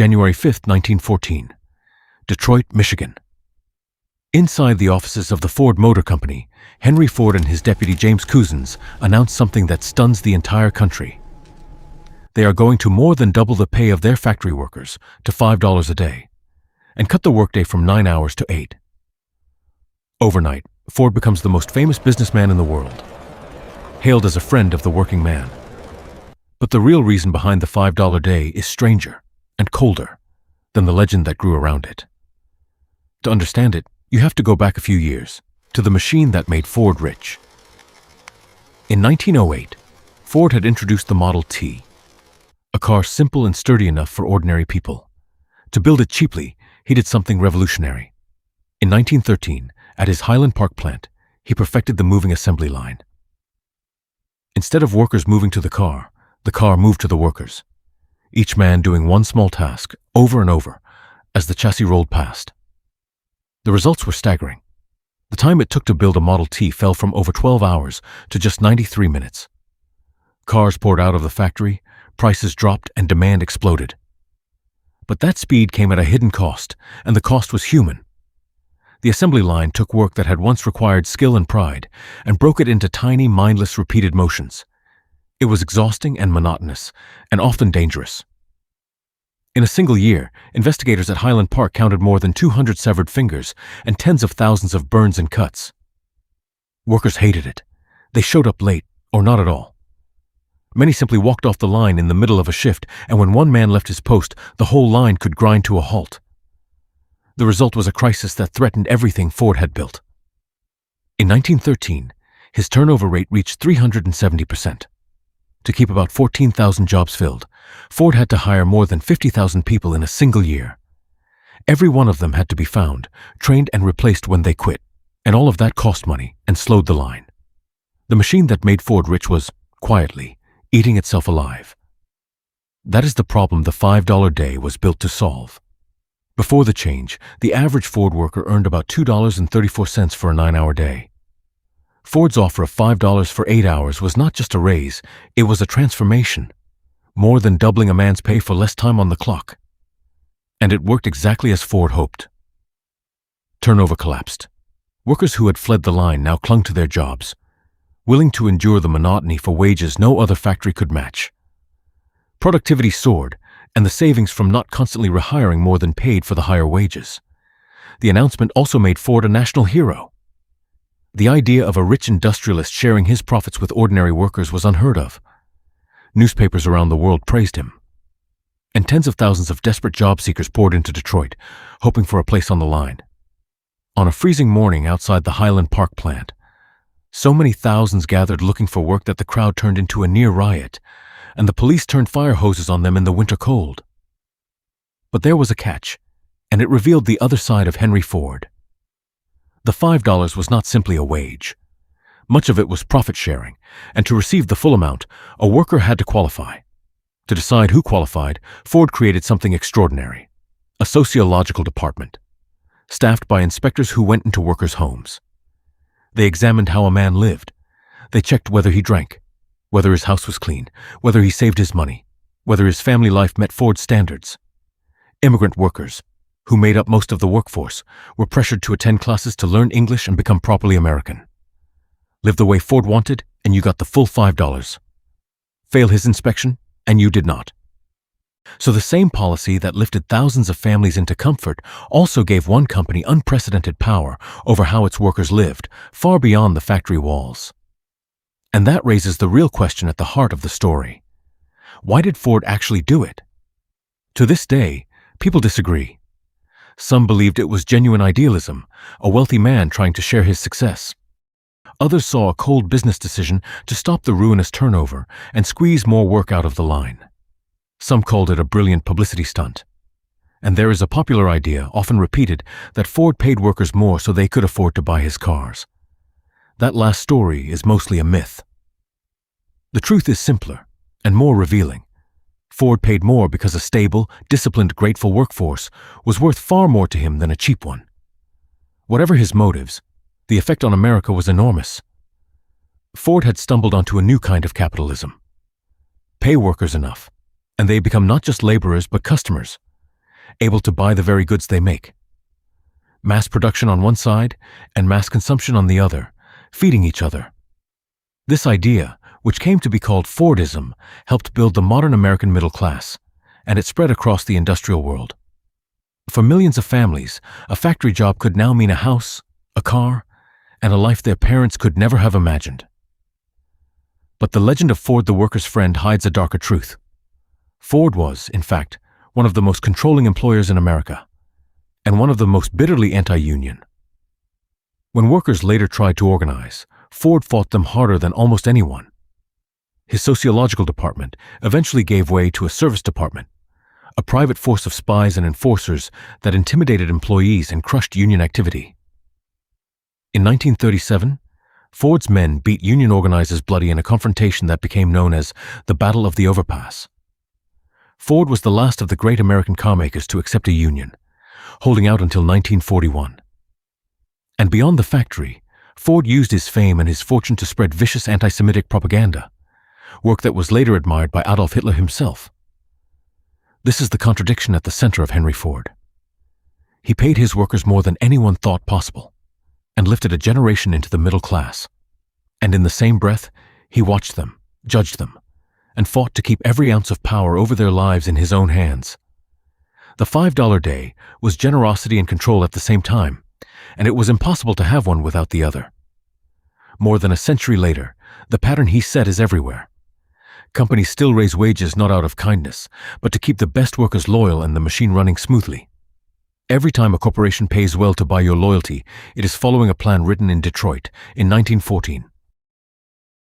January 5, 1914. Detroit, Michigan. Inside the offices of the Ford Motor Company, Henry Ford and his deputy James Couzens announced something that stuns the entire country. They are going to more than double the pay of their factory workers to $5 a day and cut the workday from 9 hours to 8. Overnight, Ford becomes the most famous businessman in the world, hailed as a friend of the working man. But the real reason behind the $5 day is stranger and colder than the legend that grew around it. To understand it, you have to go back a few years to the machine that made Ford rich. In 1908, Ford had introduced the Model T, a car simple and sturdy enough for ordinary people. To build it cheaply, he did something revolutionary. In 1913, at his Highland Park plant, he perfected the moving assembly line. Instead of workers moving to the car moved to the workers, each man doing one small task over and over as the chassis rolled past. The results were staggering. The time it took to build a Model T fell from over 12 hours to just 93 minutes. Cars poured out of the factory, prices dropped, and demand exploded. But that speed came at a hidden cost, and the cost was human. The assembly line took work that had once required skill and pride and broke it into tiny, mindless, repeated motions. It was exhausting and monotonous, and often dangerous. In a single year, investigators at Highland Park counted more than 200 severed fingers and tens of thousands of burns and cuts. Workers hated it. They showed up late, or not at all. Many simply walked off the line in the middle of a shift, and when one man left his post, the whole line could grind to a halt. The result was a crisis that threatened everything Ford had built. In 1913, his turnover rate reached 370%. To keep about 14,000 jobs filled, Ford had to hire more than 50,000 people in a single year. Every one of them had to be found, trained, and replaced when they quit, and all of that cost money and slowed the line. The machine that made Ford rich was, quietly, eating itself alive. That is the problem the $5 day was built to solve. Before the change, the average Ford worker earned about $2.34 for a 9-hour day. Ford's offer of $5 for 8 hours was not just a raise, it was a transformation, more than doubling a man's pay for less time on the clock. And it worked exactly as Ford hoped. Turnover collapsed. Workers who had fled the line now clung to their jobs, willing to endure the monotony for wages no other factory could match. Productivity soared, and the savings from not constantly rehiring more than paid for the higher wages. The announcement also made Ford a national hero. The idea of a rich industrialist sharing his profits with ordinary workers was unheard of. Newspapers around the world praised him. And tens of thousands of desperate job seekers poured into Detroit, hoping for a place on the line. On a freezing morning outside the Highland Park plant, so many thousands gathered looking for work that the crowd turned into a near riot, and the police turned fire hoses on them in the winter cold. But there was a catch, and it revealed the other side of Henry Ford. The $5 was not simply a wage. Much of it was profit sharing, and to receive the full amount, a worker had to qualify. To decide who qualified, Ford created something extraordinary: a sociological department, staffed by inspectors who went into workers' homes. They examined how a man lived. They checked whether he drank, whether his house was clean, whether he saved his money, whether his family life met Ford's standards. Immigrant workers, who made up most of the workforce, were pressured to attend classes to learn English and become properly American. Live the way Ford wanted, and you got the full $5. Fail his inspection, and you did not. So the same policy that lifted thousands of families into comfort also gave one company unprecedented power over how its workers lived, far beyond the factory walls. And that raises the real question at the heart of the story. Why did Ford actually do it? To this day, people disagree. Some believed it was genuine idealism, a wealthy man trying to share his success. Others saw a cold business decision to stop the ruinous turnover and squeeze more work out of the line. Some called it a brilliant publicity stunt. And there is a popular idea, often repeated, that Ford paid workers more so they could afford to buy his cars. That last story is mostly a myth. The truth is simpler and more revealing. Ford paid more because a stable, disciplined, grateful workforce was worth far more to him than a cheap one. Whatever his motives, the effect on America was enormous. Ford had stumbled onto a new kind of capitalism. Pay workers enough, and they become not just laborers but customers, able to buy the very goods they make. Mass production on one side and mass consumption on the other, feeding each other. This idea, which came to be called Fordism, helped build the modern American middle class, and it spread across the industrial world. For millions of families, a factory job could now mean a house, a car, and a life their parents could never have imagined. But the legend of Ford the worker's friend hides a darker truth. Ford was, in fact, one of the most controlling employers in America, and one of the most bitterly anti-union. When workers later tried to organize, Ford fought them harder than almost anyone. His sociological department eventually gave way to a service department, a private force of spies and enforcers that intimidated employees and crushed union activity. In 1937, Ford's men beat union organizers bloody in a confrontation that became known as the Battle of the Overpass. Ford was the last of the great American carmakers to accept a union, holding out until 1941. And beyond the factory, Ford used his fame and his fortune to spread vicious anti-Semitic propaganda, work that was later admired by Adolf Hitler himself. This is the contradiction at the center of Henry Ford. He paid his workers more than anyone thought possible, and lifted a generation into the middle class. And in the same breath, he watched them, judged them, and fought to keep every ounce of power over their lives in his own hands. The $5 day was generosity and control at the same time, and it was impossible to have one without the other. More than a century later, the pattern he set is everywhere. Companies still raise wages not out of kindness, but to keep the best workers loyal and the machine running smoothly. Every time a corporation pays well to buy your loyalty, it is following a plan written in Detroit in 1914.